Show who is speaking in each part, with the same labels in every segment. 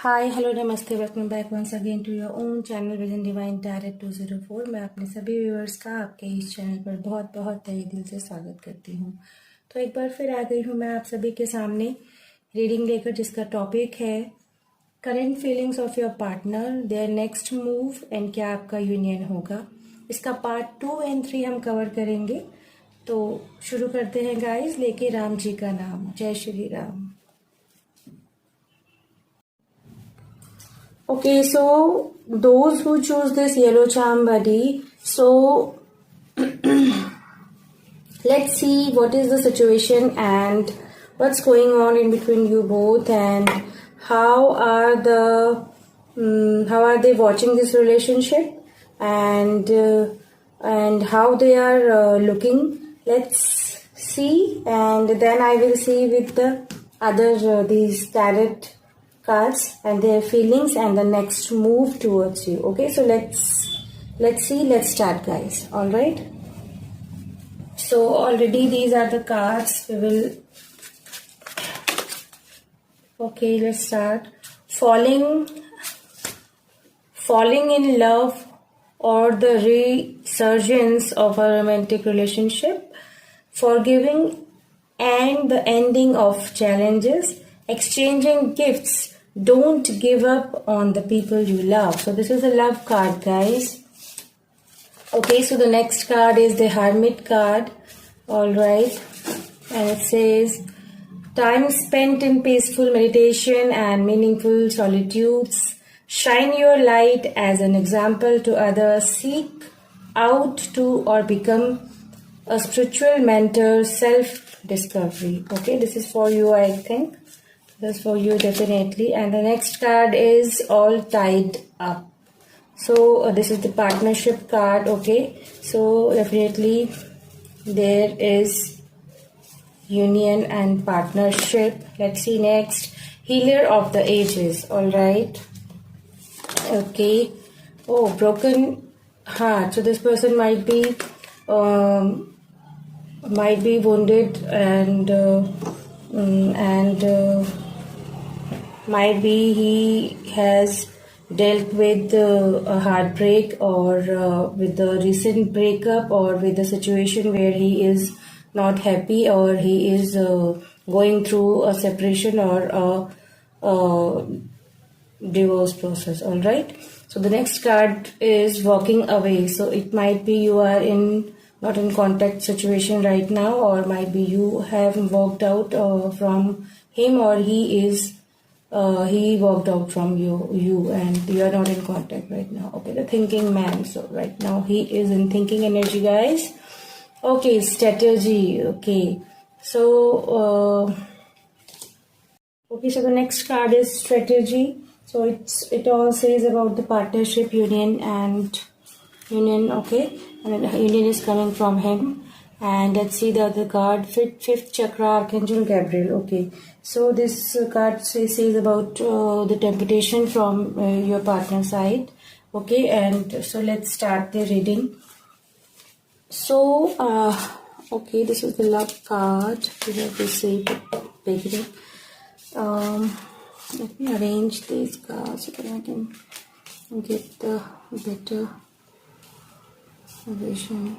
Speaker 1: हाय hello नमस्ते welcome back once again to your own channel vision divine tarot 204। मैं अपने सभी व्यूअर्स का आपके इस चैनल पर बहुत बहुत तहे दिल से स्वागत करती हूँ। तो एक बार फिर आ गई हूँ मैं आप सभी के सामने रीडिंग लेकर, जिसका टॉपिक है current feelings of your partner, their next move and क्या आपका यूनियन होगा। इसका पार्ट 2 एंड 3 हम कवर करेंगे। तो शुरू करते हैं गाइस, लेके राम जी का नाम। जय Shri Ram. Okay, so those who choose this yellow charm buddy, so let's see what is the situation and what's going on in between you both, and how are how are they watching this relationship, and how they are looking. Let's see, and then I will see with the other these tarot cards and their feelings and the next move towards you. Okay, so let's see. Let's start, guys. All right. So already these are the cards. We will. Okay, let's start. Falling in love, or the resurgence of a romantic relationship, forgiving and the ending of challenges, exchanging gifts. Don't give up on the people you love. So this is a love card, guys. Okay, so the next card is the Hermit card. All right, and it says time spent in peaceful meditation and meaningful solitudes. Shine your light as an example to others. Seek out to or become a spiritual mentor. Self-discovery. Okay, this is for you, I think. This is for you, definitely. And the next card is all tied up. So this is the partnership card. Okay, so definitely there is union and partnership. Let's see next. Healer of the ages. All right. Okay. Oh, broken heart. So this person might be wounded, and might be he has dealt with a heartbreak, or with the recent breakup, or with the situation where he is not happy, or he is going through a separation or a divorce process. All right, so the next card is walking away. So it might be you are in not in contact situation right now, or might be you have walked out from him, or he walked out from you and you are not in contact right now. Okay, the thinking man. So right now he is in thinking energy, guys. Okay, strategy. Okay, so okay, so the next card is strategy. So it all says about the partnership, union. Okay, and union is coming from him. And let's see the other card, fifth chakra, Archangel Gabriel. Okay, so this card says about the temptation from your partner side. Okay, and so let's start the reading. So okay, this is the love card. We have to say beginning. Let me arrange these cards so that I can get the better vision.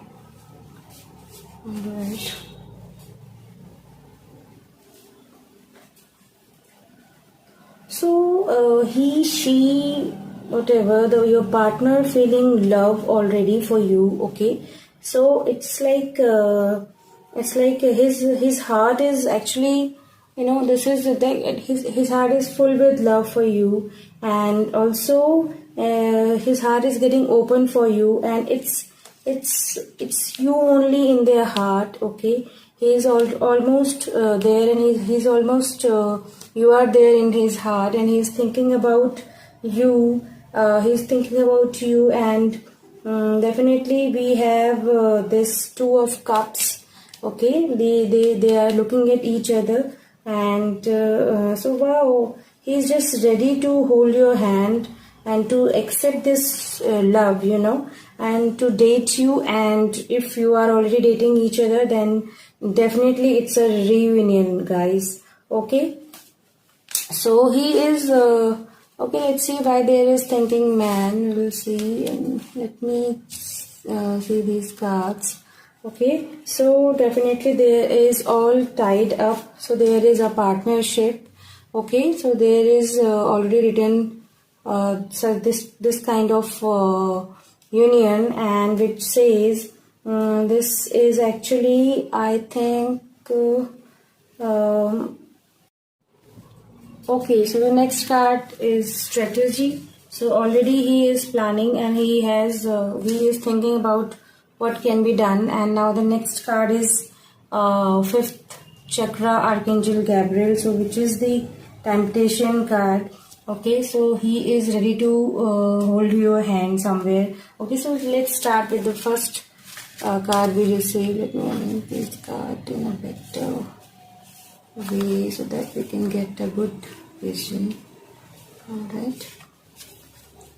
Speaker 1: Alright. So he, she, whatever, your partner feeling love already for you. Okay, so it's like his heart is actually, this is his heart is full with love for you, and also his heart is getting open for you, and it's you only in their heart. Okay, he is almost there, and he's almost you are there in his heart, and he's thinking about you. And definitely we have this Two of Cups. Okay, they are looking at each other, and so wow, he's just ready to hold your hand and to accept this love, and to date you. And if you are already dating each other, then definitely it's a reunion, guys. Okay, so he is Okay, let's see why there is thinking man. We'll see. And let me see these cards. Okay, so definitely there is all tied up. So there is a partnership. Okay, so there is already written so this kind of union, and which says this is actually, I think. Um, Okay, so the next card is strategy. So already he is planning and he is thinking about what can be done. And now the next card is fifth chakra, Archangel Gabriel. So which is the temptation card. Okay, so he is ready to hold your hand somewhere. Okay, so let's start with the first card we received. Let me arrange this card in a better way so that we can get a good vision. All right.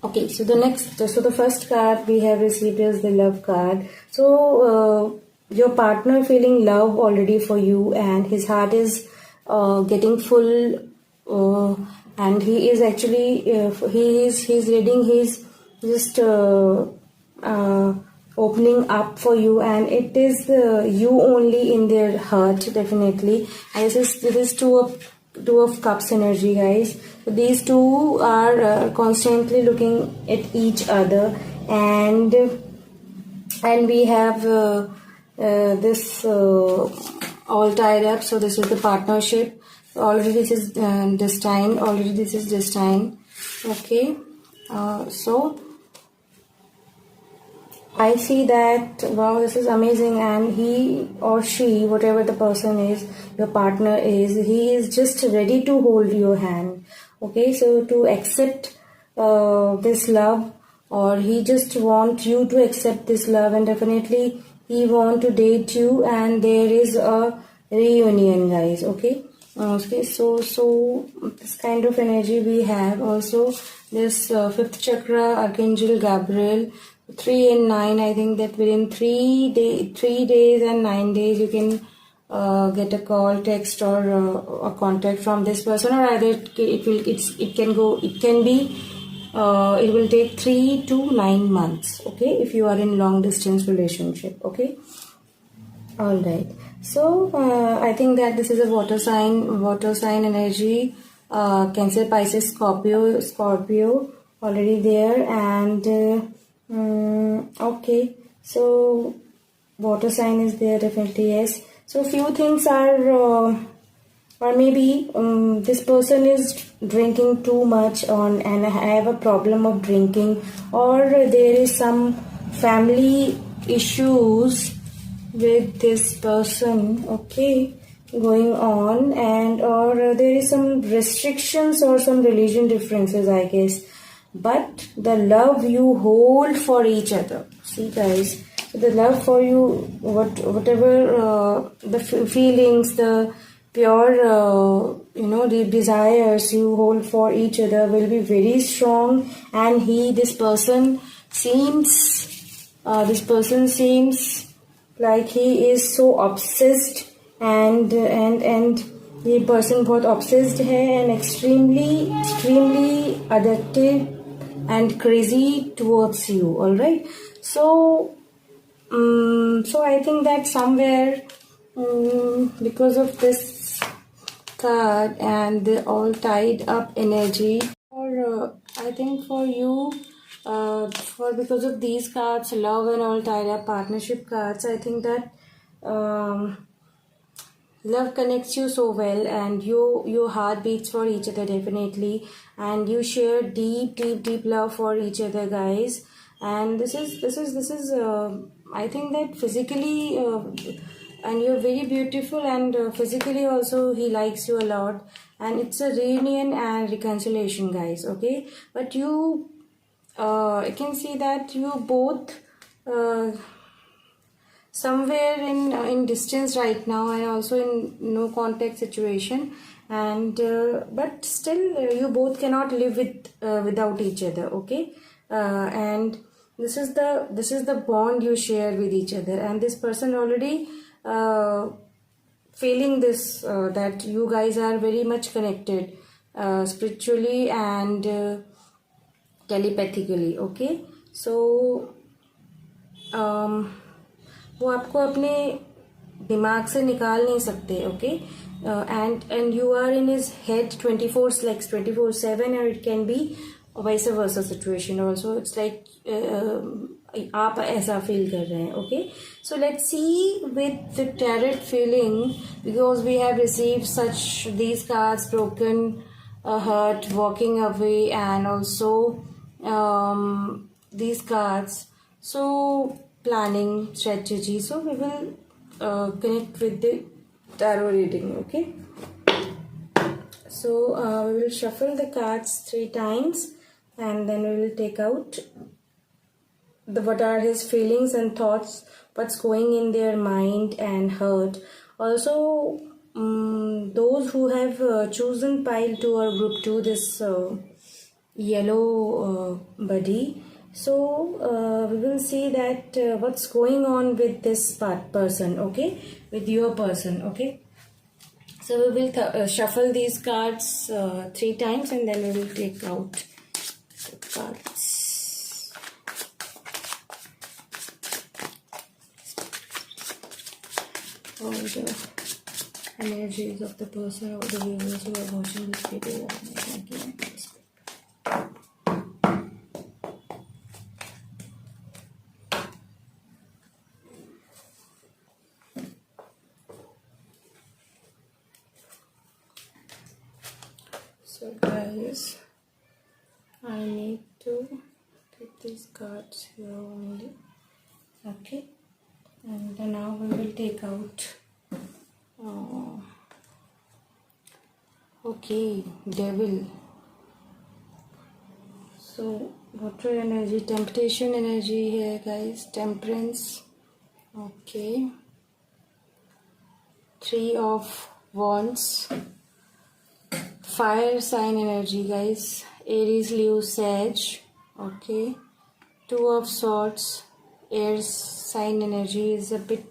Speaker 1: Okay, so the first card we have received is the love card. So your partner feeling love already for you, and his heart is getting full, and he is actually he's reading, he's just opening up for you, and it is you only in their heart, definitely. And this is two of cups energy, guys. So these two are constantly looking at each other, and we have this all tied up. So this is the partnership. Already this is destined. Already this is destined. Okay. So I see that, wow, this is amazing, and he or she, whatever the person is, your partner is, he is just ready to hold your hand. Okay, so to accept this love, or he just want you to accept this love, and definitely he want to date you, and there is a reunion, guys. Okay. Okay, so this kind of energy we have. Also, this fifth chakra, Archangel Gabriel, 3 and 9. I think that within 3 days and 9 days, you can get a call, text, or a contact from this person, or either it will take 3 to 9 months. Okay, if you are in long distance relationship. Okay. All right. So I think that this is a water sign energy. Cancer, Pisces, Scorpio already there, and okay. So water sign is there, definitely, yes. So few things are, or maybe this person is drinking too much and have a problem of drinking, or there is some family issues with this person, okay, going on, and or there is some restrictions or some religion differences, I guess. But the love you hold for each other, see, guys, the love for you, whatever the feelings, the pure the desires you hold for each other will be very strong. And this person seems like he is so obsessed, and the person बहुत obsessed है, and extremely addicted and crazy towards you. All right. So I think that somewhere because of this card and the all tied up energy, or I think for you, because of these cards, love and all tied up partnership cards, I think that love connects you so well, and your heart beats for each other, definitely, and you share deep love for each other, guys. And this is I think that physically and you're very beautiful, and physically also he likes you a lot, and it's a reunion and reconciliation, guys. Okay, but you I can see that you both somewhere in distance right now, and also in no contact situation, and but still you both cannot live without each other. Okay, and this is the bond you share with each other, and this person already feeling this that you guys are very much connected. spiritually and telepathically. Okay, so वो आपको अपने दिमाग से निकाल नहीं सकते. Okay, and you are in his head 24 like 24/7, or it can be vice versa situation also. It's like आप ऐसा फील कर रहे हैं. Okay, so let's see with the tarot feeling, because we have received such these cards: broken heart, walking away, and also these cards. So planning strategy. So we will connect with the tarot reading. Okay, so we will shuffle the cards 3 times, and then we will take out what are his feelings and thoughts, what's going in their mind and heart. Also, those who have chosen pile 2 or group 2, this yellow buddy, so we will see that what's going on with this person. Okay, with your person. Okay, so we will shuffle these cards 3 times, and then we will take out the cards. All the energies of the person or the viewers who are watching this video. Thank you. So guys, I need to keep these cards here only. Okay, and now we will take out okay, devil. So water energy, temptation energy here guys, temperance. Okay, 3 of wands, fire sign energy guys, Aries, Leo, Sag. Okay, 2 of swords, air sign energy is a bit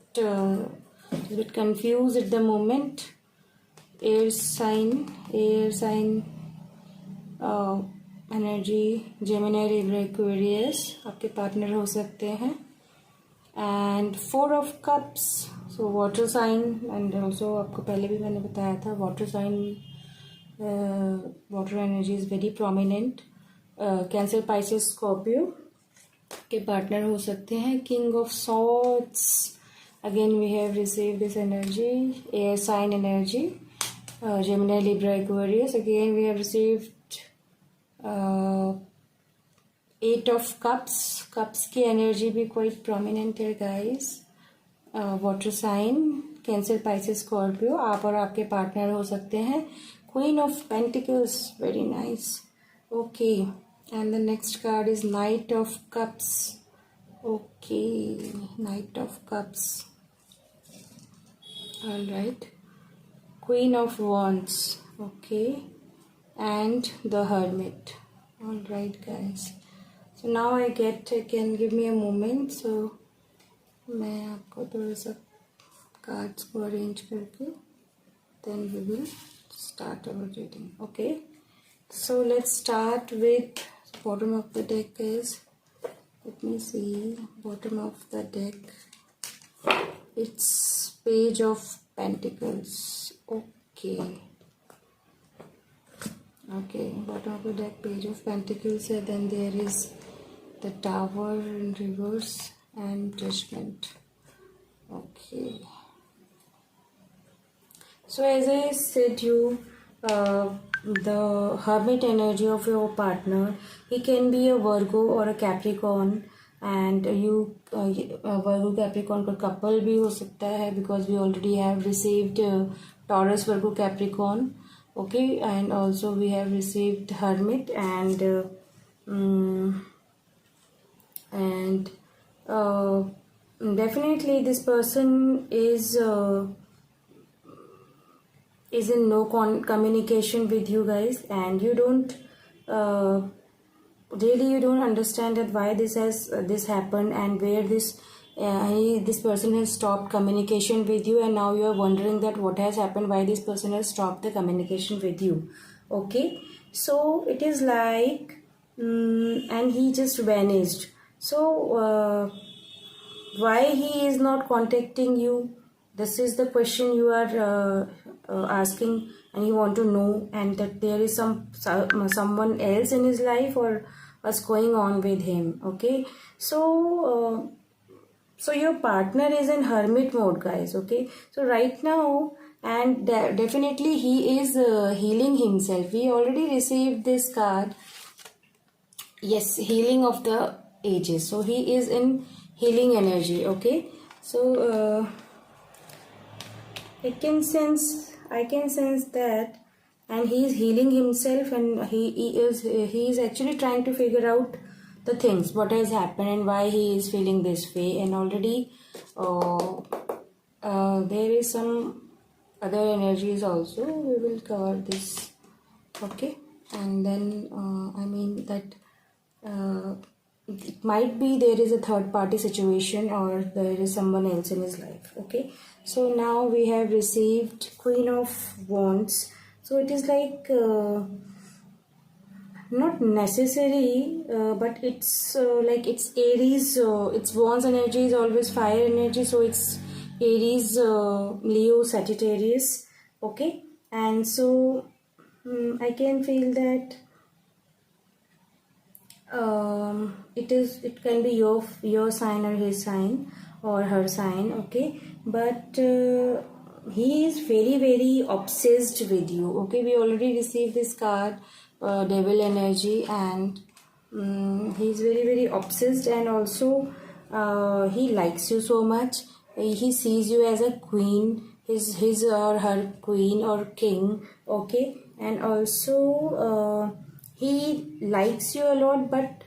Speaker 1: confused at the moment. Air sign energy, Gemini, Libra, Aquarius आपके partner हो सकते हैं. And 4 of cups, so water sign, and also आपको पहले भी मैंने बताया था water sign, water energy is very prominent. Cancer, Pisces, Scorpio के पार्टनर हो सकते हैं. King of swords, again we have received this energy, air sign energy, Gemini, Libra, Aquarius. Again we have received 8 of cups. Cups की energy भी quite prominent है guys. Water sign, Cancer, Pisces, Scorpio, आप और आपके partner हो सकते हैं. Queen of Pentacles, very nice. Okay, and the next card is Knight of Cups. Okay, Knight of Cups. All right, Queen of Wands. Okay, and the Hermit. All right guys, so now I can give me a moment. So मैं आपको थोड़ा सा cards को arrange करके then we will start our reading. Okay, so let's start with bottom of the deck is, let me see, bottom of the deck, it's Page of Pentacles. Okay, bottom of the deck, Page of Pentacles, and then there is the Tower in reverse and Judgment. Okay, so as I said you, the Hermit energy of your partner, he can be a Virgo or a Capricorn, and you Virgo Capricorn का couple भी हो सकता है, because we already have received Taurus, Virgo, Capricorn. Okay, and also we have received Hermit, and definitely this person is in no communication with you guys, and you don't really you don't understand that why this happened, and where this person has stopped communication with you, and now you are wondering that what has happened, why this person has stopped the communication with you. Okay, so it is like, and he just vanished. So why he is not contacting you? This is the question you are asking, and you want to know, and that there is someone else in his life, or what's going on with him. Okay, so your partner is in hermit mode, guys. Okay, so right now, and definitely he is healing himself. We already received this card. Yes, healing of the ages. So he is in healing energy. Okay, so I can sense that, and he is healing himself, and he is actually trying to figure out the things, what has happened and why he is feeling this way. And already uh, there is some other energies also. We will cover this. Okay, and then I mean that it might be there is a third party situation, or there is someone else in his life. Okay, so now we have received Queen of Wands. So it is like not necessary, but it's like it's Aries. It's Wands energy is always fire energy, so it's Aries, Leo, Sagittarius. Okay, and so I can feel that it can be your sign or his sign or her sign. Okay, but he is very very obsessed with you. Okay, we already received this card, devil energy, and he is very very obsessed, and also he likes you so much. He sees you as a queen, his or her queen or king. Okay, and also he likes you a lot, but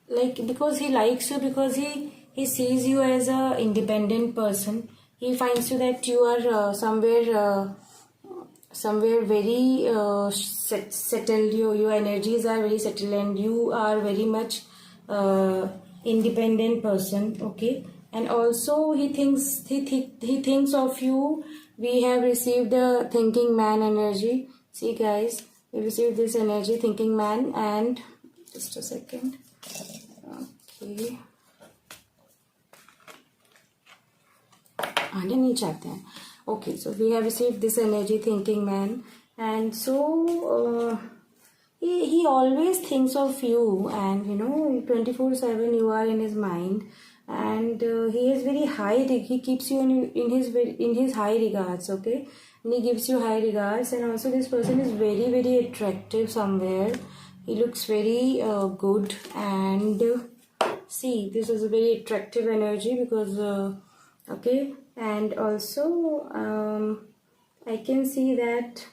Speaker 1: like, because he likes you, because he sees you as a independent person. He finds you that you are somewhere very settled. Your energies are very settled, and you are very much independent person. Okay, and also he thinks of you. We have received the thinking man energy. See, guys, we received this energy, thinking man. And just a second. Okay, आने नहीं चाहते हैं. Okay, so we have received this energy, thinking man, and so he always thinks of you, and 24/7 you are in his mind, and he is very high. He keeps you in his high regards. Okay, and he gives you high regards, and also this person is very very attractive somewhere. He looks very good, and see, this is a very attractive energy, because okay, and also I can see that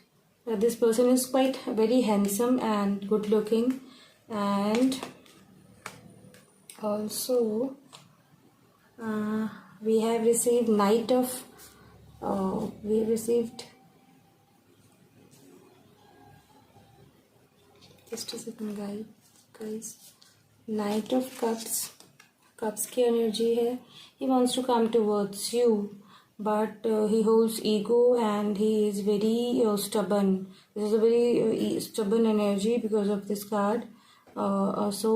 Speaker 1: this person is quite very handsome and good looking, and also we have received we received, just a second, guys, Knight of Cups की energy है. He wants to come towards you, but he holds ego, and he is very stubborn. This is a very stubborn energy because of this card. Also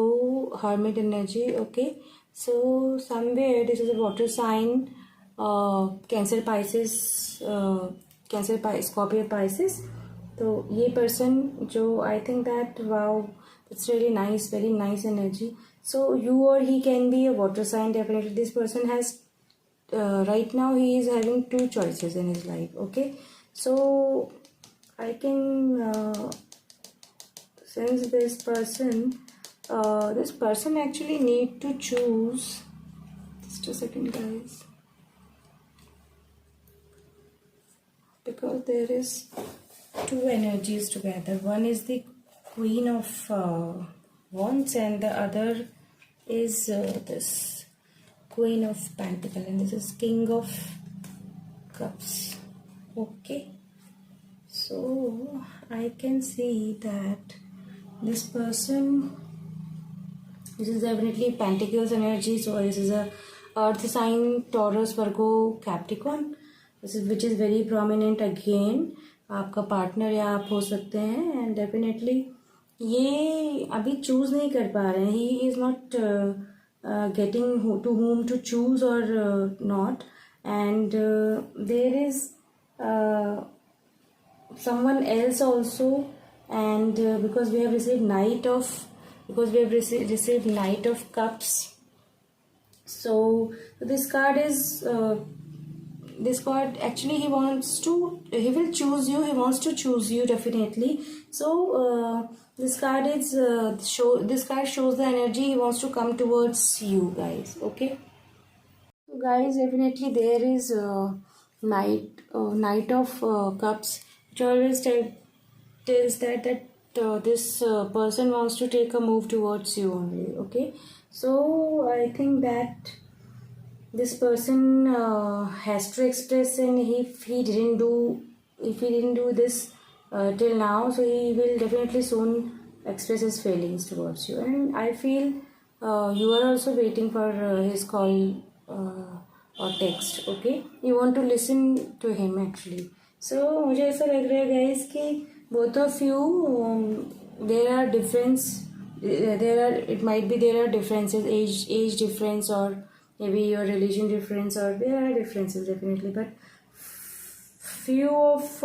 Speaker 1: hermit energy. Okay, so somewhere this is a water sign, Cancer, Pisces, Scorpio, Pisces. तो ये person जो I think that, wow, it's really nice, very nice energy. So you or he can be a water sign. Definitely this person has right now he is having two choices in his life. Okay, so I can sense this person actually need to choose. Just a second, guys, because there is two energies together. One is the Queen of Wands, and the other is this Queen of Pentacles, and this is King of Cups. Okay, so I can see that this person, this is definitely Pentacles energy. So this is a earth sign, Taurus, Virgo, Capricorn. Which is very prominent again. आपका partner या आप हो सकते हैं, and definitely ये अभी choose नहीं कर पा रहे हैं. He is not getting to whom to choose or not, and there is someone else also, and because we have received received Knight of Cups. So this card is this card actually he will choose you, he wants to choose you definitely. So this card is this card shows the energy he wants to come towards you guys. Okay, so guys, definitely there is Knight of Cups, which always tells that this person wants to take a move towards you only. Okay, so I think that this person has to express, and if he didn't do this till now, so he will definitely soon express his feelings towards you, and I feel you are also waiting for his call or text. Okay, you want to listen to him actually. So मुझे ऐसा लग रहा है guys कि both of you there are it might be there are differences, age difference, or maybe your religion difference, or there are differences definitely, but few of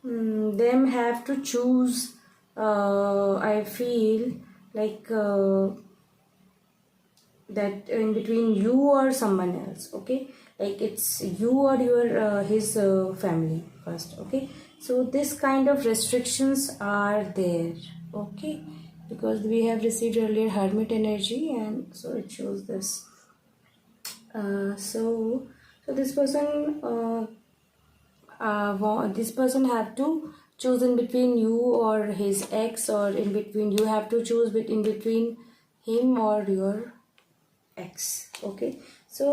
Speaker 1: them have to choose. I feel like that in between you or someone else. Okay, like it's you or your his family first. Okay, so this kind of restrictions are there. Okay, because we have received earlier Hermit energy, and so it shows this. So this person this person have to choose in between you or his ex, or in between you have to choose in between him or your ex. Okay, so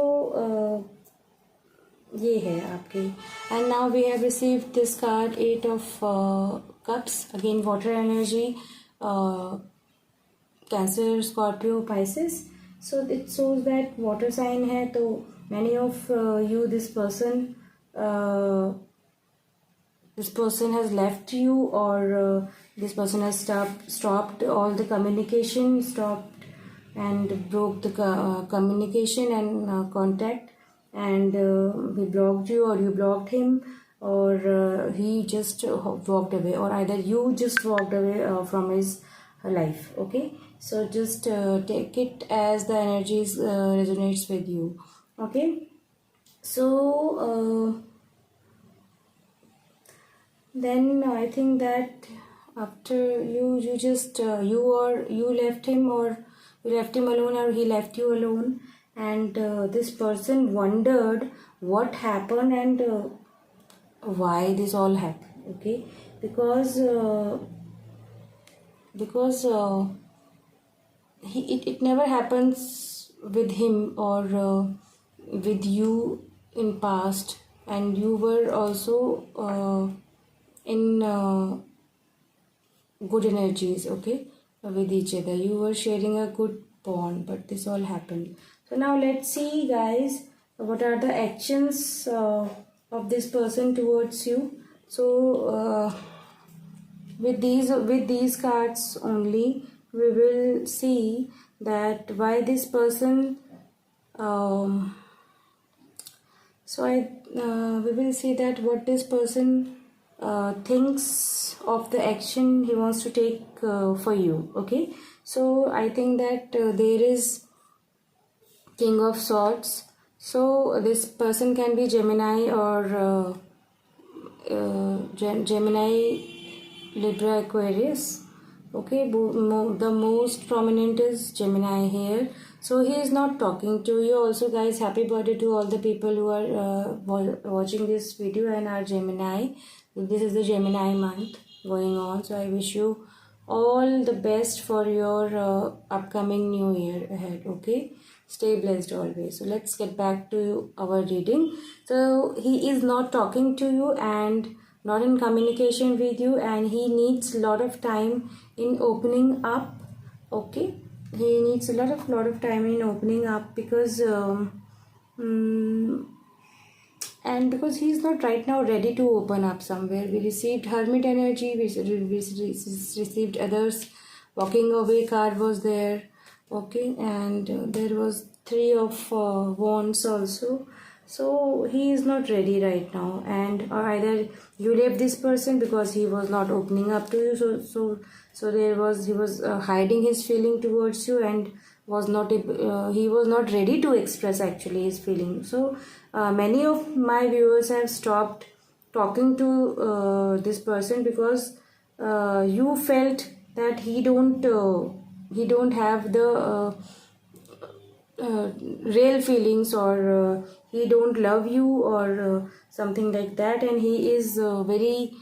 Speaker 1: ये है आपके. And now we have received this card, 8 of Cups, again water energy, Cancer, Scorpio, Pisces. So it shows that water sign है, तो many of you, this person has left you, or this person has stopped all the communication, stopped and broke the communication and contact, and he blocked you, or you blocked him, or he just walked away, or either you just walked away from his life. Okay, so just take it as the energies resonates with you. Okay, so then I think that after you just you left him, or you left him alone, or he left you alone, and this person wondered what happened, and why this all happened. Okay, because it never happens with him or with you in past, and you were also in good energies. Okay, with each other, you were sharing a good bond, but this all happened. So now let's see guys, what are the actions of this person towards you. So with these cards only, we will see that why this person we will see that what this person thinks of the action he wants to take for you. Okay, so I think that there is King of Swords. So this person can be Gemini, or Gemini, Libra, Aquarius. Okay, the most prominent is Gemini here. So he is not talking to you. Also guys, happy birthday to all the people who are watching this video and are Gemini. This is the Gemini month going on, so I wish you all the best for your upcoming new year ahead. Okay, stay blessed always. So let's get back to our reading. So he is not talking to you and not in communication with you, and he needs a lot of time in opening up. Okay, he needs a lot of time in opening up, because and because he's not right now ready to open up somewhere. We received hermit energy, received others. Walking away card was there. Okay, and there was three of wands also. So he is not ready right now, and or either you left this person because he was not opening up to you. So he was hiding his feeling towards you, and was not he was not ready to express actually his feeling. So many of my viewers have stopped talking to this person because you felt that he don't have the real feelings, or he don't love you, or something like that, and he is very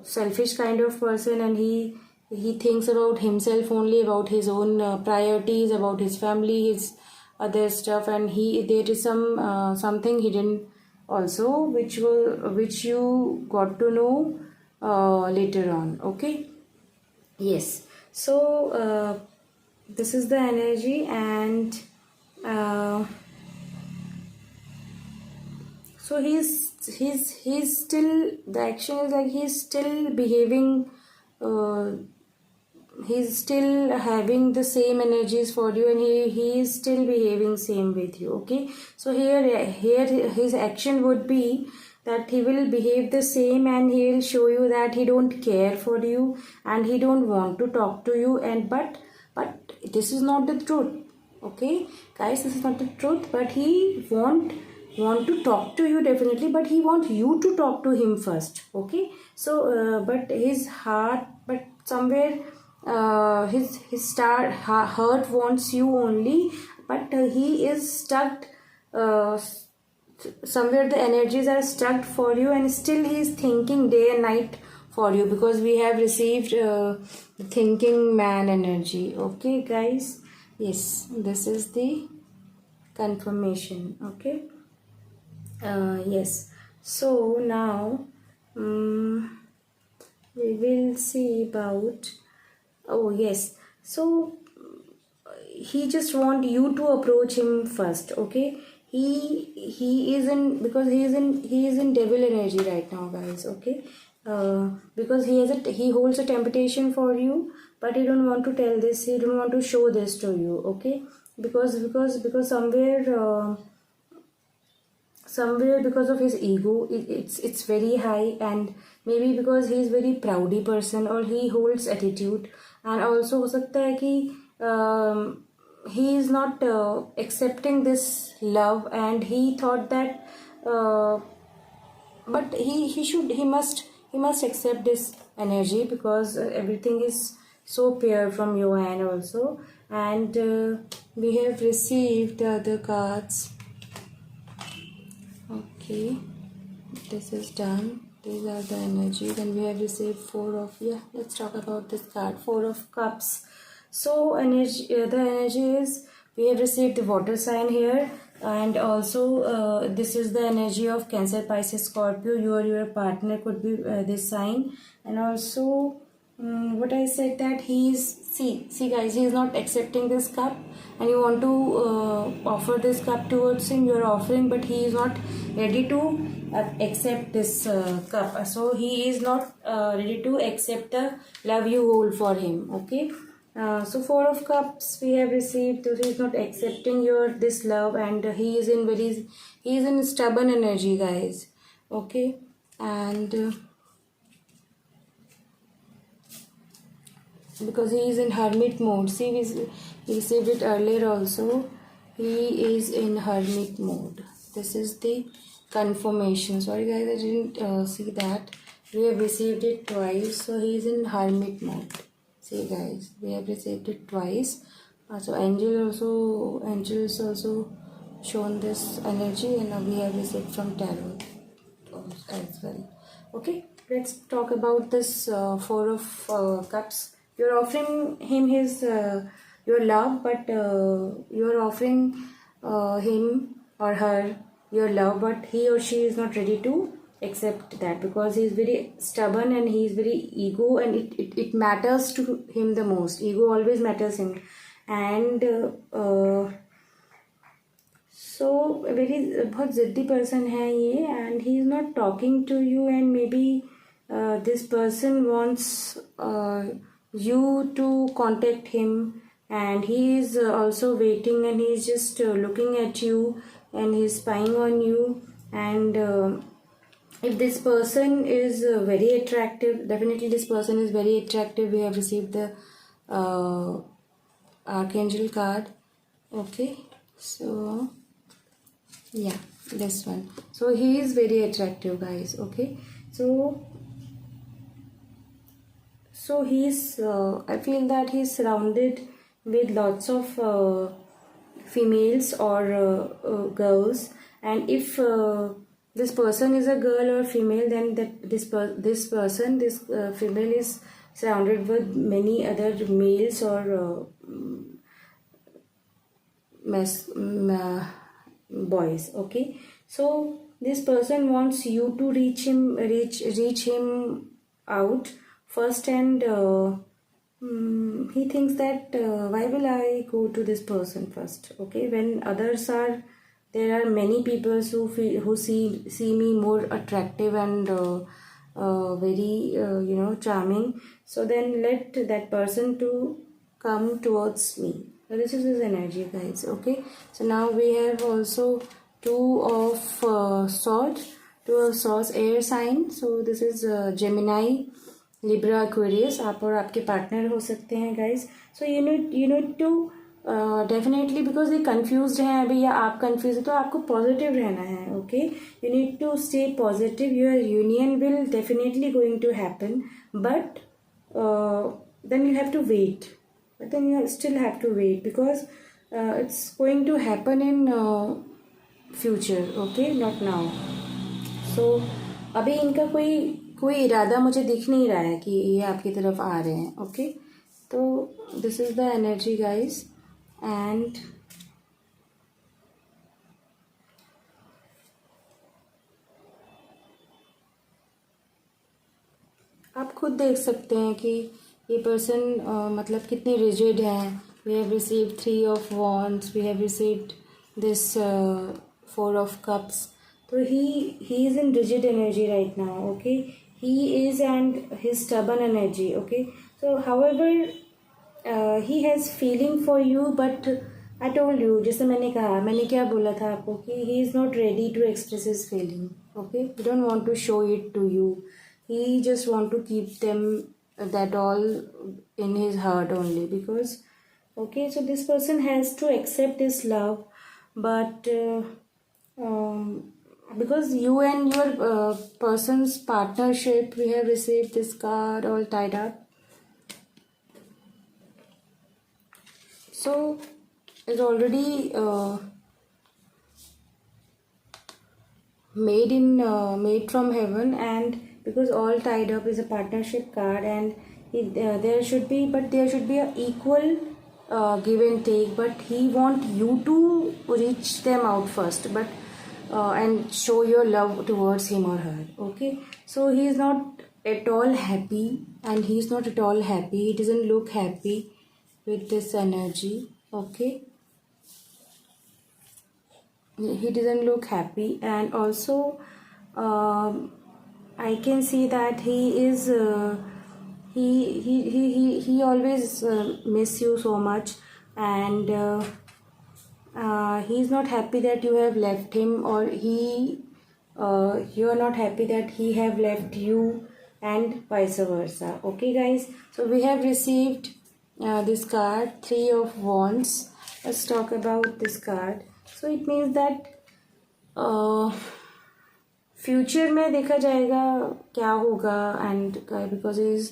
Speaker 1: selfish kind of person, and he thinks about himself only, about his own priorities, about his family, his other stuff, and there is something hidden also, which you got to know later on. Okay, yes. So this is the energy, and so he's still, the action is like he's still behaving, he's still having the same energies for you, and he is still behaving same with you. Okay, so here his action would be that he will behave the same, and he will show you that he don't care for you, and he don't want to talk to you, and but this is not the truth. Okay guys, this is not the truth, but he want to talk to you definitely, but he want you to talk to him first. Okay, so but his heart, but somewhere heart wants you only, but he is stuck somewhere, the energies are stuck for you, and still he is thinking day and night for you, because we have received the thinking man energy. Okay guys, yes, this is the confirmation. Okay, yes. So now we will see about, oh yes, so he just want you to approach him first. Okay, he is in, because he is in devil energy right now guys. Okay, because he holds a temptation for you, but he don't want to tell this, he don't want to show this to you. Okay, because somewhere because of his ego, it's very high, and maybe because he is very proudy person, or he holds attitude, and also हो सकता है कि he is not accepting this love, and he thought that but he must accept this energy, because everything is so pure from your hand also. And we have received the other cards. Okay, this is done. These are the energies, and we have received let's talk about this card, Four of Cups. So the energy is, we have received the water sign here, and also this is the energy of Cancer, Pisces, Scorpio. You or your partner could be this sign. And also what I said, that he is, see guys, he is not accepting this cup, and you want to offer this cup towards him, you are offering, but he is not ready to accept this cup. So he is not ready to accept the love you hold for him. Okay, so Four of Cups we have received. So he is not accepting your this love, and he is in stubborn energy guys. Okay, and because he is in hermit mode. See, we received it earlier also. He is in hermit mode. This is the confirmation. Sorry guys, I didn't see that. We have received it twice. So he is in hermit mode. See guys, we have received it twice. So angels also shown this energy, and now we have received from tarot as well. Okay, let's talk about this Four of Cups. You're offering him his your love, but you're offering him or her your love, but he or she is not ready to accept that, because he is very stubborn, and he is very ego, and it matters to him the most. Ego always matters him, and so very बहुत ज़िद्दी person है ये, and he is not talking to you, and maybe this person wants you to contact him, and he is also waiting, and he is just looking at you, and he is spying on you. And if this person is very attractive, definitely this person is very attractive. We have received the archangel card. Okay, so yeah, this one. So he is very attractive, guys. Okay, so he's I feel that he's surrounded with lots of females or girls, and if this person is a girl or female, then this female is surrounded with many other males or boys. Okay, so this person wants you to reach him out first, and he thinks that why will I go to this person first? Okay, when there are many people who see me more attractive and very charming, so then let that person to come towards me. So this is his energy, guys. Okay, so now we have also two of swords, air sign. So this is Gemini, Libra, Aquarius. आप और आपके partner हो सकते हैं, guys. So you need to definitely, because ये confuse हैं अभी, या आप कंफ्यूज है, तो आपको पॉजिटिव रहना है. Okay, you need to stay positive. Your union will definitely going to happen, but then you have to wait. But then you still have to wait, because it's going to happen in future. Okay, not now. So अभी इनका कोई इरादा मुझे दिख नहीं रहा है कि ये आपकी तरफ आ रहे हैं. ओके, तो this is the energy, guys. And आप खुद देख सकते हैं कि ये पर्सन मतलब कितने रिजिड हैं. We have received 3 of wands, we have received this 4 of cups. तो he is in rigid energy right now. Okay, he is, and his stubborn energy. Okay, so however he has feeling for you, but I told you, जैसे मैंने क्या बोला था आपको, कि he is not ready to express his feeling. Okay, he don't want to show it to you. He just want to keep them that all in his heart only, because okay, so this person has to accept his love, but because you and your person's partnership, we have received this card all tied up. So it's already made from heaven, and because all tied up is a partnership card, and there should be a equal give and take, but he want you to reach them out first, but and show your love towards him or her. Okay, so he is not at all happy, and he is not at all happy. He doesn't look happy with this energy. Okay, he doesn't look happy, and also I can see that he is he always miss you so much, and he is not happy that you have left him, or you are not happy that he have left you, and vice versa. Okay, guys, so we have received this card, 3 of wands. Let's talk about this card. So it means that future में देखा जाएगा क्या होगा, and because he is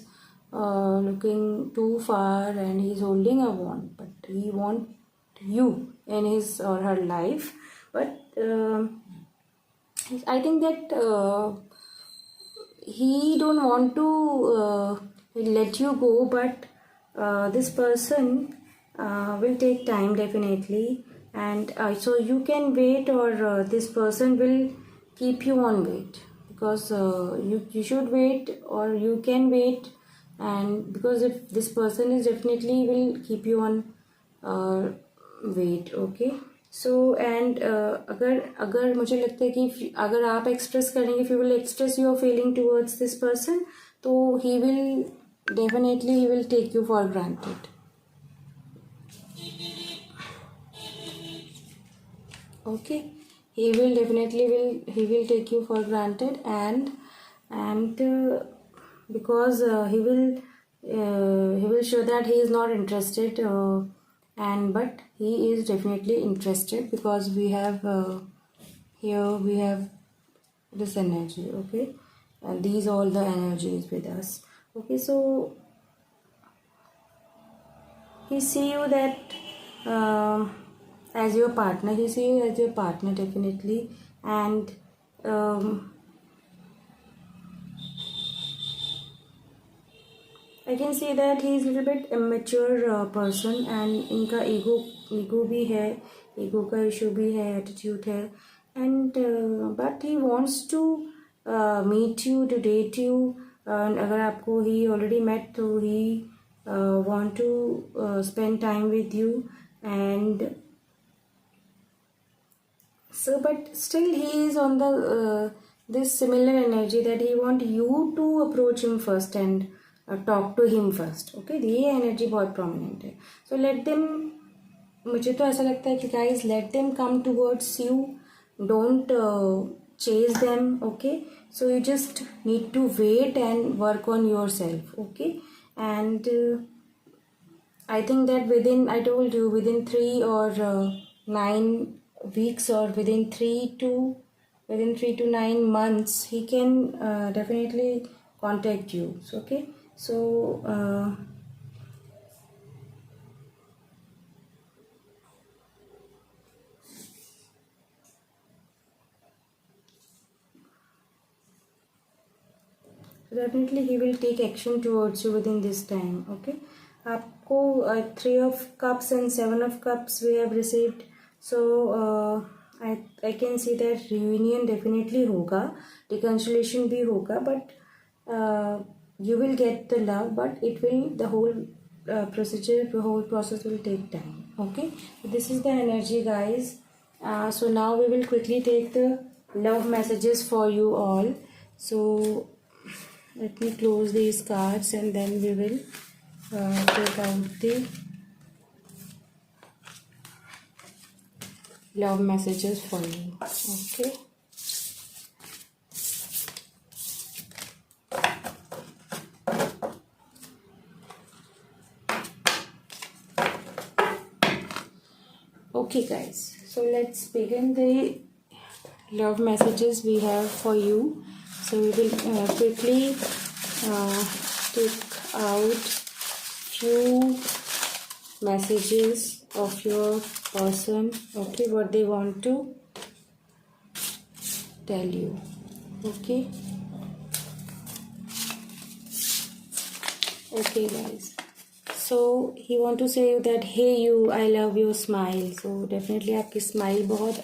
Speaker 1: looking too far, and he is holding a want, but he want you in his or her life. But I think that he don't want to let you go, but this person will take time definitely, and so you can wait, or this person will keep you on wait, because you should wait, or you can wait, and because if this person is definitely will keep you on wait. Okay, so and अगर मुझे लगता है कि अगर आप express करेंगे, if you will express your feeling towards this person, तो he will definitely he will take you for granted. Okay, he will definitely he will take you for granted, and because he will show that he is not interested, and but he is definitely interested, because we have here we have this energy. Okay, and these all the energies with us. Okay, so he see you that as your partner. He see you as your partner definitely, and I can see that he is a little bit immature person, and इनका ego भी है, ego का issue भी है, attitude है, and but he wants to meet you, to date you. अगर आपको he already met, तो he want to spend time with you, and so but still he is on the this similar energy that he want you to approach him first and talk to him first. Okay, ये energy बहुत prominent है. So let them, मुझे तो ऐसा लगता है कि guys, let them come towards you, don't chase them. Okay, so you just need to wait and work on yourself. Okay, and I think that I told you, within 3 or 9 weeks, or within 3 to 9 months, he can definitely contact you. So, okay, so definitely he will take action towards you within this time. Okay, आपको 3 of cups and 7 of cups we have received. So I can see that reunion definitely होगा, reconciliation भी होगा, but you will get the love, but it will, the whole the whole process will take time. Okay, so this is the energy, guys. So now we will quickly take the love messages for you all. So let me close these cards, and then we will take out the love messages for you. Okay, okay guys, so let's begin the love messages we have for you. So we will quickly take out few messages of your person. Okay, what they want to tell you. Okay, okay guys, so he want to say that, hey you, I love your smile. So definitely आपकी smile बहुत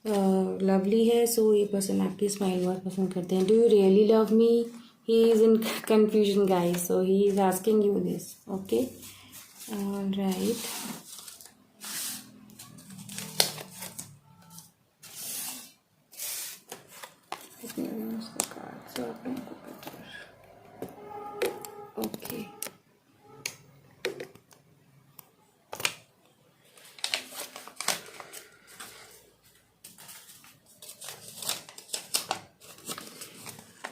Speaker 1: lovely है. सो ये person आपकी smile बहुत पसंद करते हैं. Do you really love me? He is in confusion guys, so he is asking you this. Okay, right. Okay,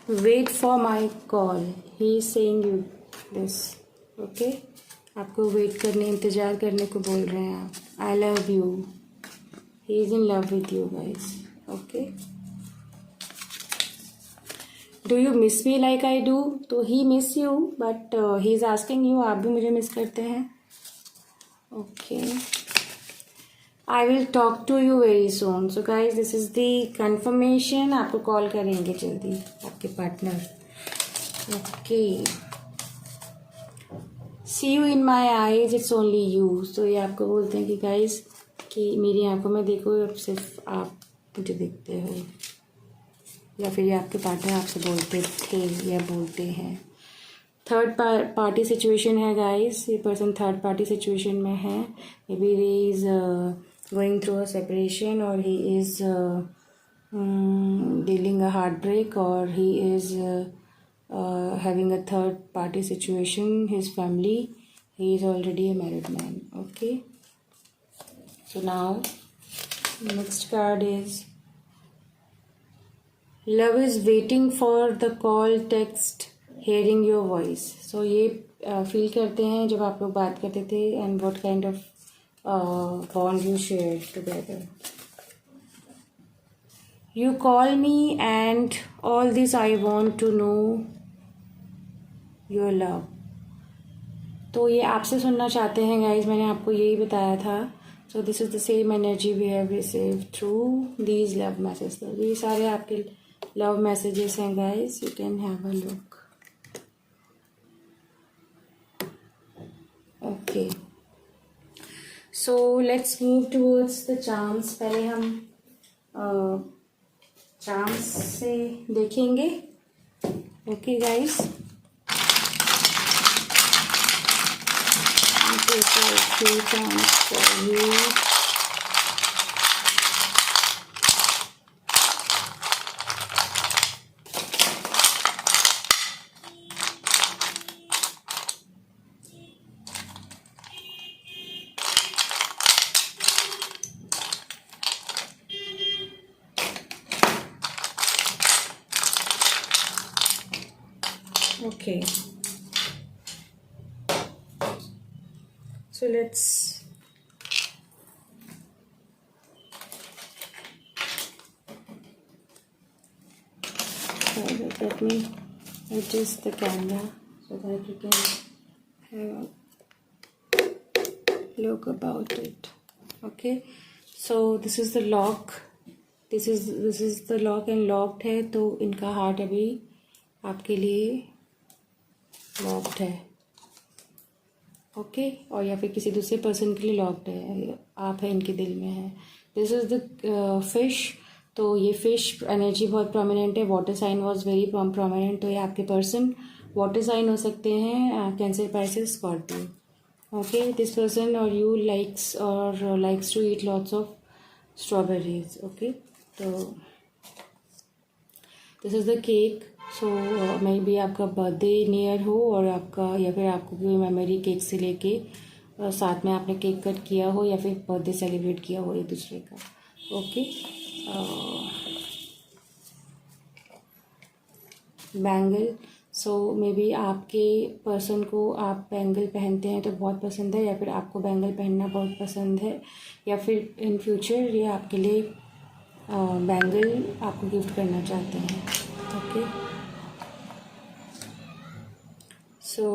Speaker 1: wait for my call. He is saying you this. Okay, आपको wait करने, इंतज़ार करने को बोल रहे हैं आप. I love you. He is in love with you guys. Okay, do you miss me like I do? तो he miss you, but he is asking you, आप भी मुझे मिस करते हैं. Okay, I will talk to you very soon. So guys, this is the confirmation. आपको call करेंगे जल्दी आपके partner. Okay, see you in my eyes, it's only you. तो ये आपको बोलते हैं कि गाइज, कि मेरी आंखों में देखो, अब सिर्फ आप मुझे दिखते हो. या फिर ये आपके पार्टनर आपसे बोलते थे या बोलते हैं. थर्ड पार्टी सिचुएशन है गाइस. ये पर्सन थर्ड पार्टी सिचुएशन में है. Maybe there is going through a separation, or he is dealing a heartbreak, or he is having a third party situation, his family. He is already a married man. Okay, so now next card is love is waiting for the call, text, hearing your voice. So ये feel करते हैं जब आप लोग बात करते थे, and what kind of bond you share together. You call me and all this I want to know your love. तो ये आपसे सुनना चाहते हैं गाइज, मैंने आपको यही बताया था. So this is the same energy we have received through these love message. तो ये सारे आपके लव मैसेजेस हैं guys, you can have a look. Okay, so let's move towards the charms. पहले हम चार्म्स से देखेंगे. Okay guys, few charms for you. Okay, so let's let me adjust the camera so that you can have a look about it. Okay, so this is the lock. This is the lock and locked है, तो इनका heart अभी आपके लिए locked है. Okay, और या फिर किसी दूसरे पर्सन के लिए लॉक्ड है, आप है इनके दिल में है. This is the fish. तो ये फिश एनर्जी बहुत प्रोमिनेंट है. Water sign was very prominent. तो ये आपके पर्सन वाटर साइन हो सकते हैं, Cancer, Pisces, Scorpio. Okay, this person और you likes to eat lots of strawberries. Okay, तो this is the cake. So maybe आपका बर्थडे नियर हो, और आपका या फिर आपको कोई मेमोरी केक से लेके साथ में आपने केक कट किया हो, या फिर बर्थडे सेलिब्रेट किया हो एक दूसरे का. Okay, bangle. So may be आपके पर्सन को आप बैंगल पहनते हैं तो बहुत पसंद है, या फिर आपको बैंगल पहनना बहुत पसंद है, या फिर इन फ्यूचर ये आपके लिए बैंगल आपको गिफ्ट करना चाहते हैं. Okay, so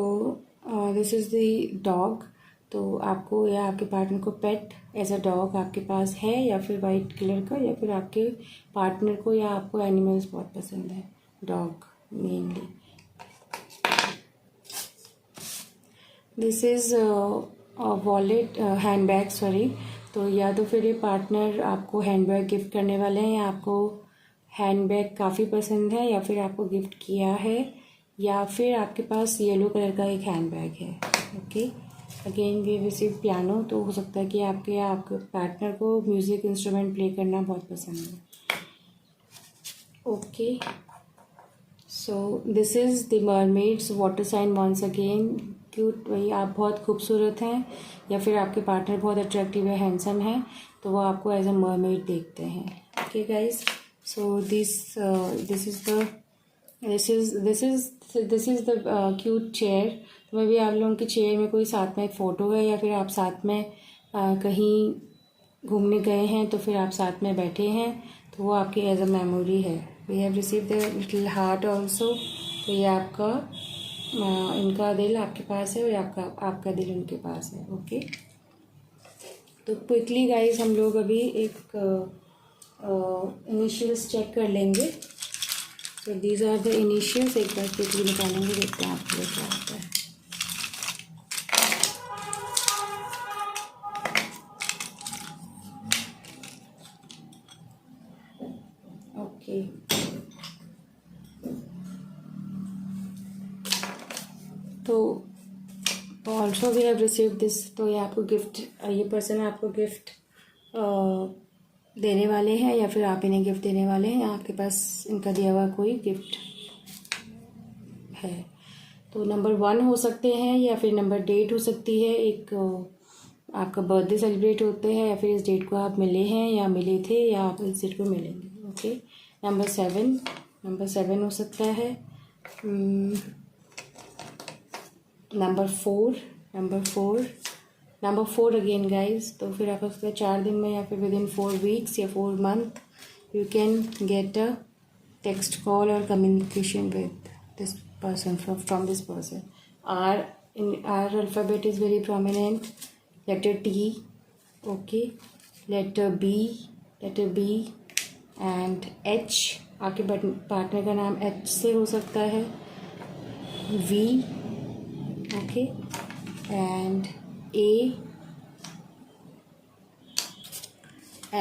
Speaker 1: this is the dog. तो आपको या आपके पार्टनर को पेट एज अ डॉग आपके पास है, या फिर वाइट कलर का, या फिर आपके पार्टनर को या आपको एनिमल्स बहुत पसंद है, dog mainly. This is wallet, handbag, sorry. तो या तो फिर ये पार्टनर आपको हैंडबैग गिफ्ट करने वाले हैं, या आपको हैंडबैग काफ़ी पसंद है, या फिर आपको गिफ्ट किया है, या फिर आपके पास येलो कलर का एक हैंडबैग है. Okay, again we receive piano. तो हो सकता है कि आपके पार्टनर को म्यूज़िक इंस्ट्रूमेंट प्ले करना बहुत पसंद है. Okay, so this is the mermaids water sign once again. Cute, वही आप बहुत खूबसूरत हैं, या फिर आपके पार्टनर बहुत अट्रैक्टिव है, हैंडसम है, तो वो आपको एज अ मरमेड देखते हैं. Okay guys, so this is the cute chair. तो मे भी आप लोगों की चेयर में कोई साथ में एक फ़ोटो है, या फिर आप साथ में कहीं घूमने गए हैं, तो फिर आप साथ में बैठे हैं, तो वो आपकी एज अ मेमोरी है. We have receive the little heart also. तो ये आपका इनका दिल आपके पास है, और आपका दिल उनके पास है. ओके, तो क्विकली गाइज हम लोग अभी एक इनिशियल्स चेक कर लेंगे. तो दीज आर द इनिशियल्स. एक बार क्विकली निकालेंगे, देखते हैं आपके लिए क्या होता है. ओके, तो also we have receive this. तो ये आपको गिफ्ट, ये पर्सन आपको गिफ्ट देने वाले हैं या फिर आप इन्हें गिफ्ट देने वाले हैं, आपके पास इनका दिया हुआ कोई गिफ्ट है। तो नंबर 1 हो सकते हैं या फिर नंबर डेट हो सकती है, एक आपका बर्थडे सेलिब्रेट होते हैं या फिर इस डेट को आप मिले हैं या मिले थे या आप इस डेट को मिलेंगे। ओके, नंबर 7 हो सकता है, नंबर 4 अगेन गाइज। तो फिर आप उसका 4 दिन में या फिर विद इन 4 वीक्स या 4 month you can get a text call or communication with this person from this person. Our alphabet is very prominent. Letter T, okay, letter B and H. आपके पार्टनर का नाम H से हो सकता है, V, okay, and A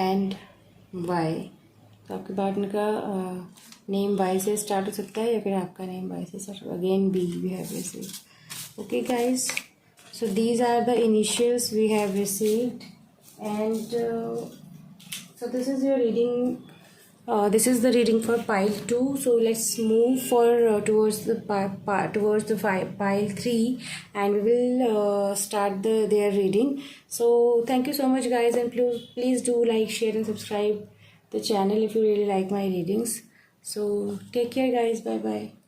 Speaker 1: and Y. तो आपके partner का नेम वाई से स्टार्ट हो सकता है या फिर आपका नेम वाई से स्टार्ट हो, again B we have received. Okay guys, so these are the initials we have received and so this is your reading, this is the reading for pile 2. So let's move towards the pile 3 and we will start their reading. So thank you so much guys, and please do like, share and subscribe the channel if you really like my readings. So take care guys, bye bye.